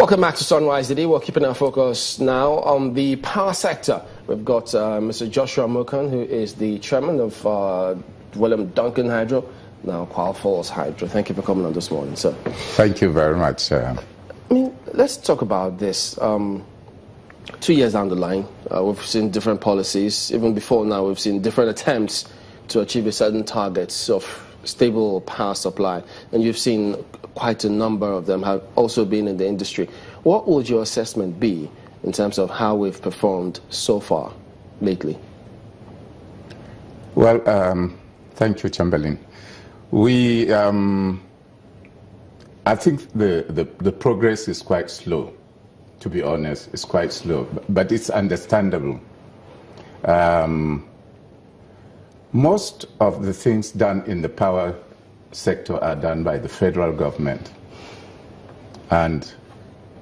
Welcome back to Sunrise today. We're keeping our focus now on the power sector. We've got Mr. Joshua Mokan, who is the chairman of William Duncan Hydro, now Qual Falls Hydro. Thank you for coming on this morning, sir. Thank you very much, sir. I mean, let's talk about this. 2 years down the line, we've seen different policies. Even before now, we've seen different attempts to achieve a certain targets of stable power supply, and you've seen quite a number of them have also been in the industry. What would your assessment be in terms of how we've performed so far lately? Well, thank you, Chamberlain. We, I think the progress is quite slow, to be honest. It's quite slow, but it's understandable. Most of the things done in the power sector are done by the federal government. And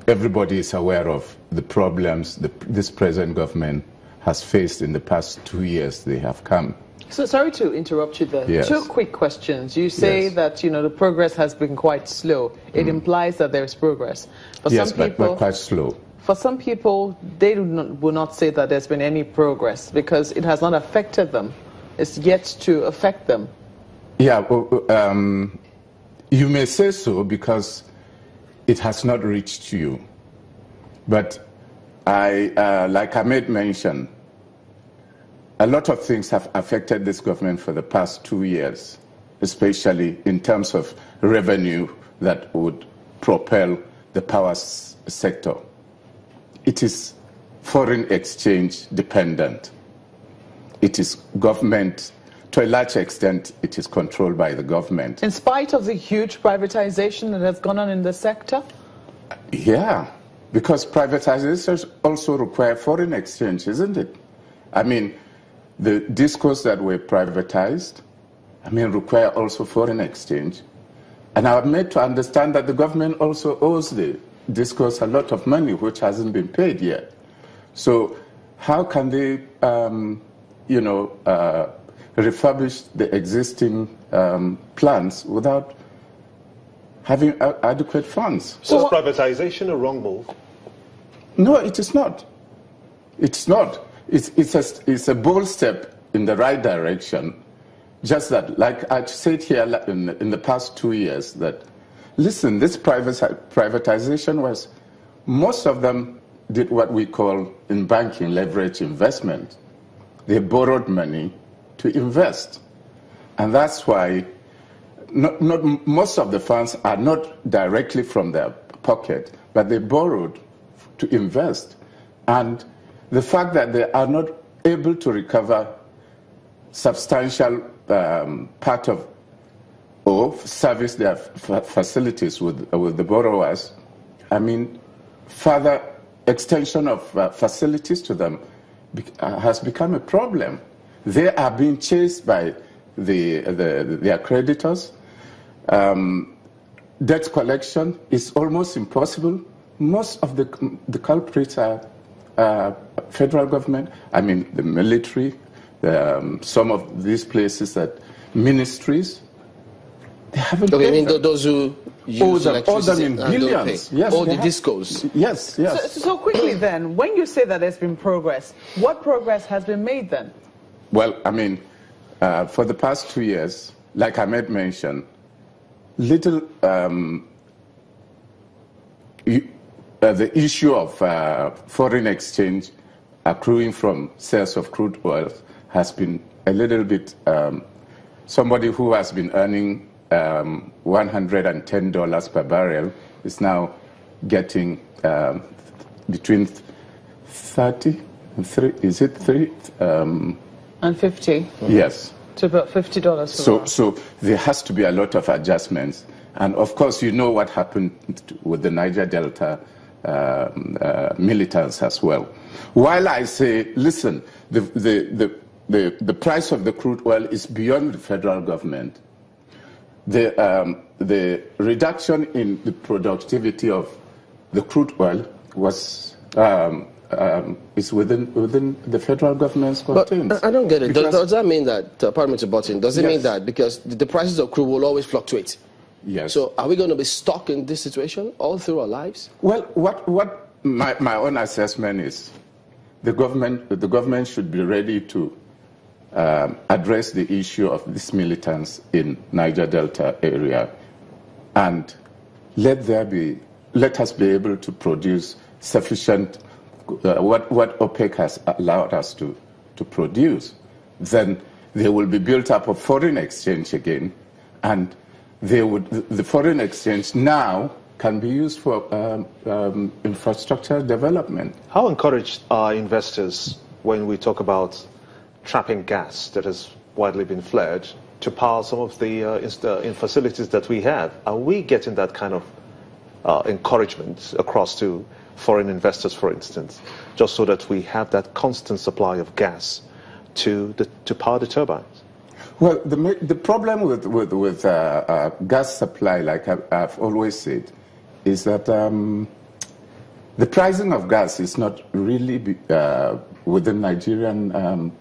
everybody is aware of the problems this present government has faced in the past 2 years they have come. So sorry to interrupt you there. Yes. 2 quick questions. You say Yes. that, the progress has been quite slow. It implies that there is progress. For Yes, some people, but quite slow. For some people, they will not say that there's been any progress because it has not affected them. It's yet to affect them. Yeah, well, you may say so because it has not reached you. But like Ahmed mentioned, a lot of things have affected this government for the past 2 years, especially in terms of revenue that would propel the power sector. It is foreign exchange dependent. It is government, to a large extent, it is controlled by the government. In spite of the huge privatization that has gone on in the sector? Yeah, because privatizations also require foreign exchange, isn't it? I mean, the discos that were privatized, require also foreign exchange. And I'm made to understand that the government also owes the discos a lot of money, which hasn't been paid yet. So how can they refurbish the existing plants without having adequate funds? So is privatization a wrong move? No, it is not. It's not. It's a bold step in the right direction. Just that, like I said here in the past 2 years, that, listen, this privatization was, most of them did what we call in banking leverage investment. They borrowed money to invest. And that's why most of the funds are not directly from their pocket, but they borrowed to invest. And the fact that they are not able to recover substantial part of or service their facilities with the borrowers, further extension of facilities to them has become a problem. They are being chased by their creditors. Debt collection is almost impossible. Most of the culprits are federal government, the military, some of these places that ministries, they haven't paid them. Those who use electricity in billions. Yes, all the discos. Yes. So quickly then, when you say that there's been progress, what progress has been made then? Well, for the past 2 years, like Ahmed mentioned, little the issue of foreign exchange accruing from sales of crude oil has been a little bit, somebody who has been earning $110 per barrel is now getting between 30 and 3, is it 3? And 50? Yes. To about $50. So there has to be a lot of adjustments. And of course, you know what happened with the Niger Delta militants as well. While I say, listen, the price of the crude oil is beyond the federal government. The reduction in the productivity of the crude oil was is within the federal government's contained. But I don't get it. Does that mean that, pardon me to butt in, does it mean that because the prices of crude will always fluctuate? Yes. So are we going to be stuck in this situation all through our lives? Well, what my own assessment is, the government should be ready to address the issue of these militants in Niger Delta area, and let us be able to produce sufficient what OPEC has allowed us to produce. Then they will be built up of foreign exchange again, and the foreign exchange now can be used for infrastructure development. How encouraged are investors when we talk about trapping gas that has widely been flared to power some of the facilities that we have? Are we getting that kind of encouragement across to foreign investors, for instance, just so that we have that constant supply of gas to power the turbines? Well, the problem with gas supply, like I've always said, is that the pricing of gas is not really within Nigerian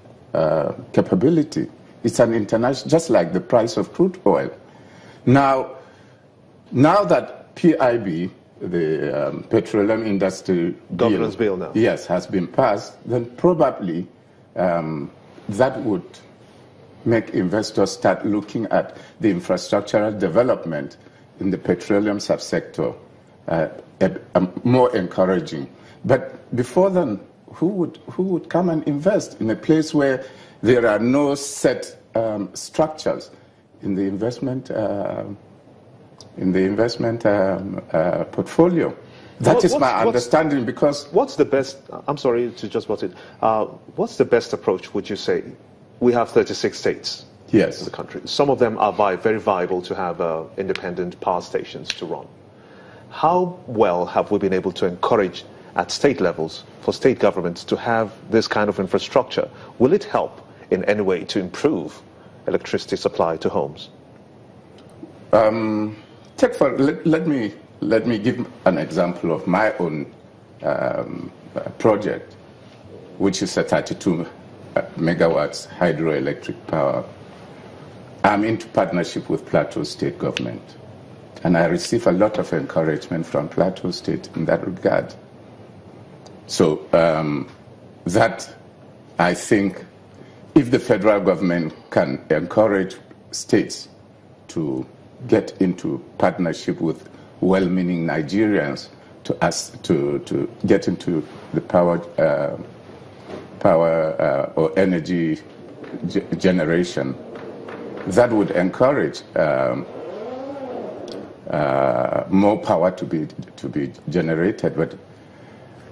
capability. It's an international, just like the price of crude oil. Now that PIB, the petroleum industry governance bill now, yes, has been passed, then probably that would make investors start looking at the infrastructural development in the petroleum subsector more encouraging. But before then, who would come and invest in a place where there are no set structures in the investment portfolio? That is my understanding. Because what's the best? I'm sorry to just butt in. What's the best approach? Would you say? We have 36 states. Yes. In the country. Some of them are very viable to have independent power stations to run. How well have we been able to encourage at state levels for state governments to have this kind of infrastructure? Will it help in any way to improve electricity supply to homes? Let me give an example of my own project, which is a 32 megawatts hydroelectric power. I'm into partnership with Plateau State government, and I receive a lot of encouragement from Plateau State in that regard. So that, I think, if the federal government can encourage states to get into partnership with well-meaning Nigerians to get into the power or energy generation, that would encourage more power to be generated. But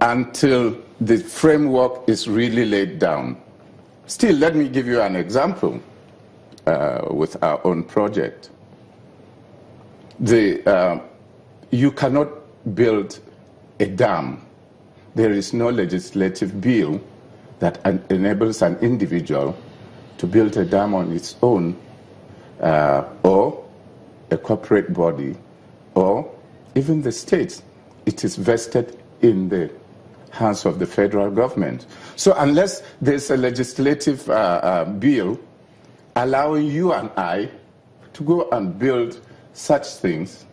until the framework is really laid down, still, let me give you an example with our own project. You cannot build a dam. There is no legislative bill that enables an individual to build a dam on its own, or a corporate body, or even the states. It is vested in the hands of the federal government. So unless there's a legislative bill allowing you and I to go and build such things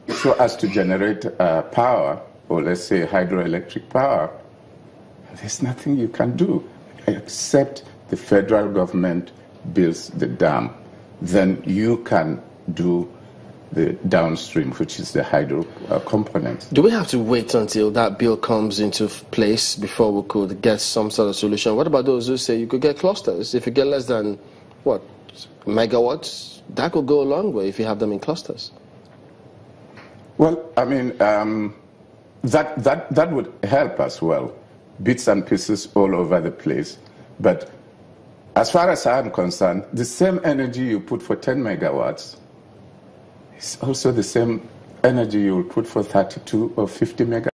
so as to generate power, or let's say hydroelectric power, there's nothing you can do except the federal government builds the dam. Then you can do the downstream, which is the hydro component. Do we have to wait until that bill comes into place before we could get some sort of solution? What about those who say you could get clusters? If you get less than, megawatts, that could go a long way if you have them in clusters. Well, I mean, that would help as well. Bits and pieces all over the place. But as far as I'm concerned, the same energy you put for 10 megawatts is also the same energy you will put for 32 or 50 megawatts.